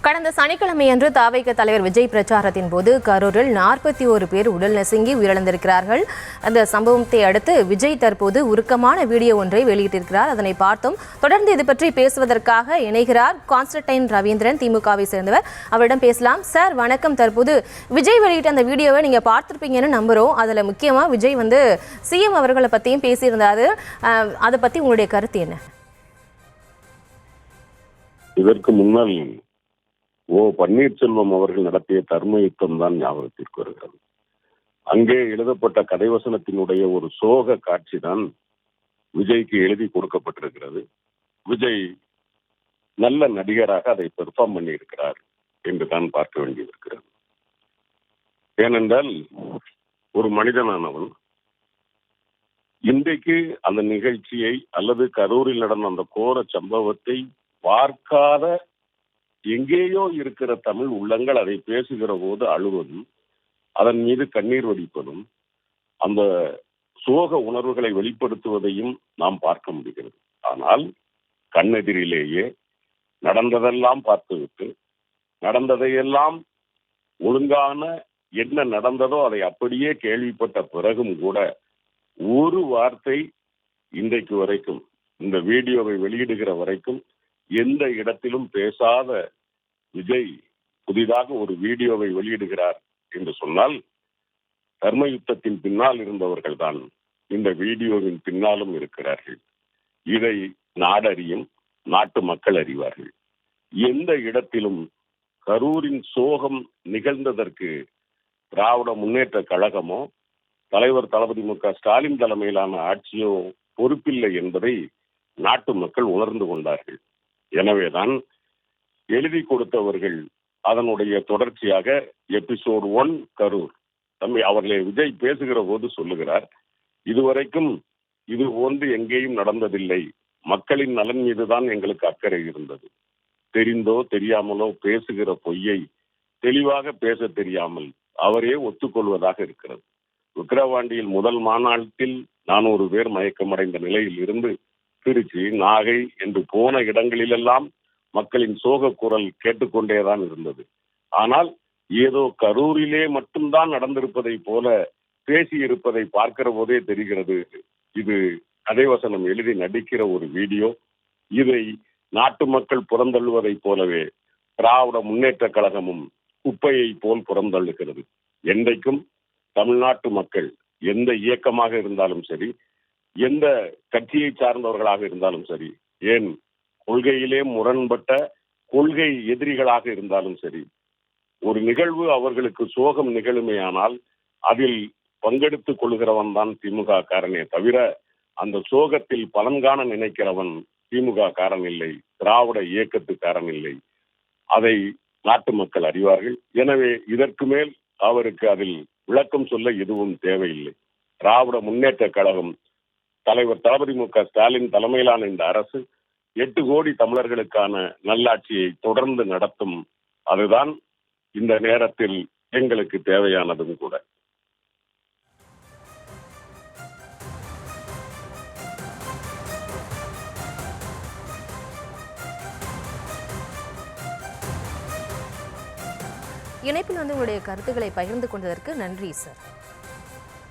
கடந்த சனிக்கிழமையன்று தாவைக்க தலைவர் விஜய் பிரச்சாரத்தின் போது கரூரில் 41 பேர் உடல் நசுங்கி உயிரிழந்திருக்கிறார்கள். அந்த சம்பவத்தை அடுத்து விஜய் தற்போது உருக்கமான வீடியோ ஒன்றை வெளியிட்டிருக்கிறார். அதனை பார்த்தோம். தொடர்ந்து இது பற்றி பேசுவதற்காக இணைகிறார் கான்ஸ்டன்டைன் ரவீந்திரன், திமுகவை சேர்ந்தவர். அவரிடம் பேசலாம். சார் வணக்கம். தற்போது விஜய் வெளியிட்ட அந்த வீடியோவை நீங்க பார்த்திருப்பீங்கன்னு நம்புறோம். அதுல முக்கியமா விஜய் சிஎம் அவர்களை பத்தியும் பேசியிருந்தாரு. அதை பத்தி உங்களுடைய கருத்து என்ன? இதற்கு முன்னால் பன்னீர்செல்வம் அவர்கள் நடத்திய தர்ம யுத்தம் தான் ஞாபகத்திற்கு வருகிறது. அங்கே எழுதப்பட்ட கதைவசனத்தினுடைய ஒரு சோக காட்சி தான் விஜய்க்கு எழுதி கொடுக்கப்பட்டிருக்கிறது. விஜய் நல்ல நடிகராக அதை பெர்ஃபார்ம் பண்ணி இருக்கிறார் என்று தான் பார்க்க வேண்டியிருக்கிறது. ஏனென்றால் ஒரு மனிதனானவன் இன்றைக்கு அந்த நிகழ்ச்சியை அல்லது கரூரில் நடந்த அந்த கோர சம்பவத்தை பார்க்காத எங்கேயோ இருக்கிற தமிழ் உள்ளங்கள் அதை பேசுகிற போது அழுவதும், அதன் மீது கண்ணீர் வடிப்பதும், அந்த சோக உணர்வுகளை வெளிப்படுத்துவதையும் நாம் பார்க்க முடிகிறது. ஆனால் கண்ணெதிரிலேயே நடந்ததெல்லாம் பார்த்துவிட்டு, நடந்ததையெல்லாம் ஒழுங்கான என்ன நடந்ததோ அதை அப்படியே கேள்விப்பட்ட பிறகும் கூட ஒரு வார்த்தை இன்றைக்கு வரைக்கும், இந்த வீடியோவை வெளியிடுகிற வரைக்கும் எந்த இடத்திலும் பேசாத விஜய் புதிதாக ஒரு வீடியோவை வெளியிடுகிறார் என்று சொன்னால், தர்ம யுத்தத்தின் பின்னால் இருந்தவர்கள் தான் இந்த வீடியோவின் பின்னாலும் இருக்கிறார்கள். இதை நாடறியும், நாட்டு மக்கள் அறிவார்கள். எந்த இடத்திலும் கரூரின் சோகம் நிகழ்ந்ததற்கு திராவிட முன்னேற்ற கழகமோ தலைவர் தளபதி மு.க.ஸ்டாலின் தலைமையிலான ஆட்சியோ பொறுப்பில்லை என்பதை நாட்டு மக்கள் உணர்ந்து கொண்டார்கள். எனவேதான் எழுதி கொடுத்தவர்கள் அதனுடைய தொடர்ச்சியாக எபிசோட் 1 கரூர் அவர்களை விஜய் பேசுகிற போது சொல்லுகிறார், இதுவரைக்கும் இது போன்று எங்கேயும் நடந்ததில்லை. மக்களின் நலன் மீதுதான் எங்களுக்கு அக்கறை இருந்தது. தெரிந்தோ தெரியாமலோ பேசுகிற பொய்யை தெளிவாக பேச தெரியாமல் அவரே ஒத்துக்கொள்வதாக இருக்கிறது. விக்கிரவாண்டியில் முதல் மாநாட்டில் 400 பேர் மயக்கமடைந்த நிலையில் இருந்து திருச்சி, நாகை என்று போன இடங்களிலெல்லாம் மக்களின் சோக குரல் கேட்டுக்கொண்டேதான் இருந்தது. ஆனால் ஏதோ கரூரிலே மட்டும்தான் நடந்திருப்பதை போல பேசி இருப்பதை பார்க்கிற போதே தெரிகிறது, இது கதைவசனம் எழுதி நடிக்கிற ஒரு வீடியோ. இதை நாட்டு மக்கள் புறந்தள்ளுவதை போலவே திராவிட முன்னேற்ற கழகமும் குப்பையை போல் புறந்தள்ளுகிறது. என்றைக்கும் தமிழ்நாட்டு மக்கள் எந்த இயக்கமாக இருந்தாலும் சரி, எந்த கட்சியை சார்ந்தவர்களாக இருந்தாலும் சரி, ஏன் கொள்கையிலே முரண்பட்ட கொள்கை எதிரிகளாக இருந்தாலும் சரி, ஒரு நிகழ்வு அவர்களுக்கு சோகம் நிகழுமேயானால் அதில் பங்கெடுத்துக் கொள்கிறவன் தான் திமுக காரனே தவிர, அந்த சோகத்தில் பலன் காண நினைக்கிறவன் திமுக காரன் இல்லை, திராவிட இயக்கத்துக்காரன் இல்லை. அதை நாட்டு மக்கள் அறிவார்கள். எனவே இதற்கு மேல் அவருக்கு அதில் விளக்கம் சொல்ல எதுவும் தேவையில்லை. திராவிட முன்னேற்ற கழகம், தலைவர் தளபதி மு.க.ஸ்டாலின் தலைமையிலான இந்த அரசு 8 கோடி தமிழர்களுக்கான நல்லாட்சியை தொடர்ந்து நடத்தும். அதுதான் இந்த நேரத்தில் எங்களுக்கு தேவையானதும் கூட. இணைப்பில் உங்களுடைய கருத்துக்களை பகிர்ந்து கொண்டதற்கு நன்றி சார்.